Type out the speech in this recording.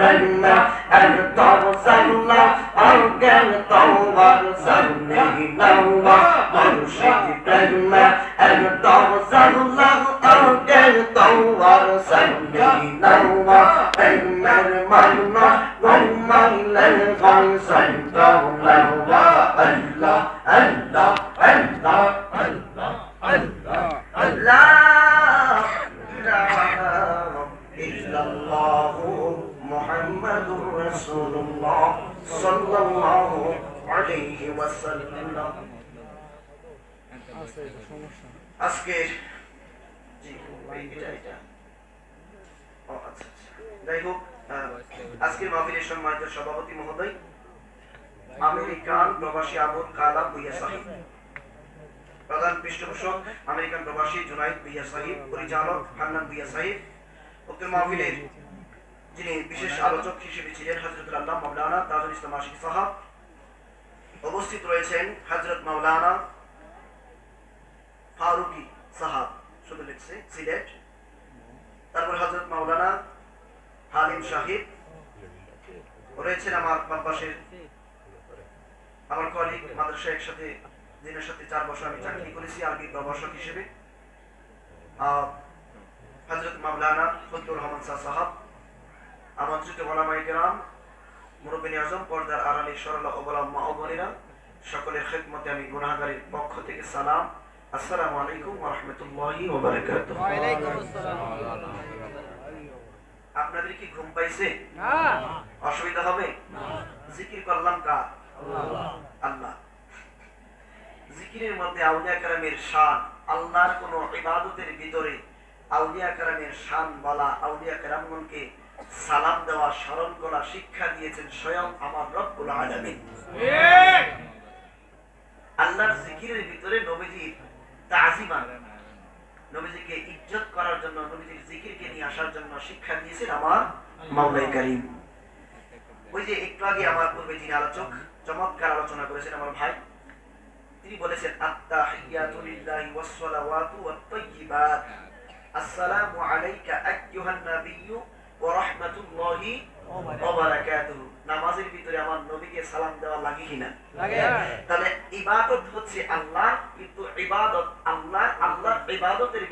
প্রেমে একদম জানলা অজ্ঞান তোমার সামনে নাওয়া মুর্শিদ প্রেমে একদম জানলা অজ্ঞান তোমার সামনে নাওয়া প্রেমের মান্না ঘুমাইলে গান সন্তাও নাওয়া আল্লাহ আল্লাহ আল্লাহ আল্লাহ আল্লাহ আল্লাহ ইল্লাল্লাহু মুহাম্মাদুর রাসূলুল্লাহ সাল্লাল্লাহু আলাইহি ওয়াসাল্লাম। আজকে যাই হোক, আজকের মাহফিলের সম্মানিত সভাপতি মহোদয় আমেরিকান প্রবাসী আবুল কালাম ভুইয়া সাহেব, প্রধান পৃষ্ঠপোষক আমেরিকান প্রবাসী জুনাইদ ভুইয়া সাহেব, পরিচালক হান্নান ভুইয়া সাহেব, উক্ত মাহফিলের যিনি বিশেষ আলোচক হিসেবে ছিলেন হযরতুল আল্লাহ মাওলানা তাজুল ইসলাম আশিক সাহাব, উপস্থিত রয়েছেন হযরত মাওলানা ফারুকি সাহাব, শুধু লিখছে সিলেট, তারপর হযরত মাওলানা হালিম সাহেব রয়েছেন আমার পাশের আমার কলিগ মাদ্রাসা একসাথে যিনার সাথে 4 বছর আমি চাকরি করেছি আরবি প্রভাষক হিসেবে, হযরত মাওলানা ফজলুর রহমান সাহাব, আমন্ত্রিত ওলামায়ে কেরাম, মুরব্বিয়ে আযম, পর্দার আড়ালে সরলা ওবালা মা ও বোনেরা, সকলের খেদমতে আমি গুনাহগারের পক্ষ থেকে সালাম, আসসালামু আলাইকুম ওয়া রাহমাতুল্লাহি ওয়া বারাকাতুহু। ওয়া আলাইকুম আসসালাম। আপনাদের কি ঘুম পাইছে? না। অসুবিধা হবে? না। জিকির করলাম কার? আল্লাহ। আল্লাহ। জিকিরের মধ্যে আউলিয়া কেরামের শান, আল্লাহর কোন ইবাদতের ভিতরে আউলিয়া কেরামের শান বলা, আউলিয়া কেরামগণকে সালাম দেওয়া, স্মরণ করা শিক্ষা দিয়েছেন স্বয়ং আমার রব্বুল আলামিন। ঠিক। আল্লাহর জিকিরের ভিতরে নবীজির তাজিমান, নবীজিকে ইজ্জত করার জন্য, নবীজির জিকিরকে নিয়ে আসার জন্য শিক্ষা দিয়েছেন আমার মাওলাই কারীম। ওই যে একটু আগে আমার পূর্বে যিনি আলোচক চমৎকার আলোচনা করেছেন আমার ভাই, তিনি বলেছেন আত্তাহিয়াতু লিল্লাহি ওয়াস সালাওয়াতু ওয়াত তাইয়্যিবাত, আসসালামু আলাইকা আইয়ুহান নাবিয়্যু ওয়া রাহমাতুল্লাহি ওয়া বারাকাতুহু। নামাজের ভিতরে আমার নবীকে সালাম দেওয়া লাগে কিনা? লাগে। তাহলে ইবাদত হচ্ছে আল্লাহ, কিন্তু ইবাদত আল্লাহ, আল্লাহর ইবাদতের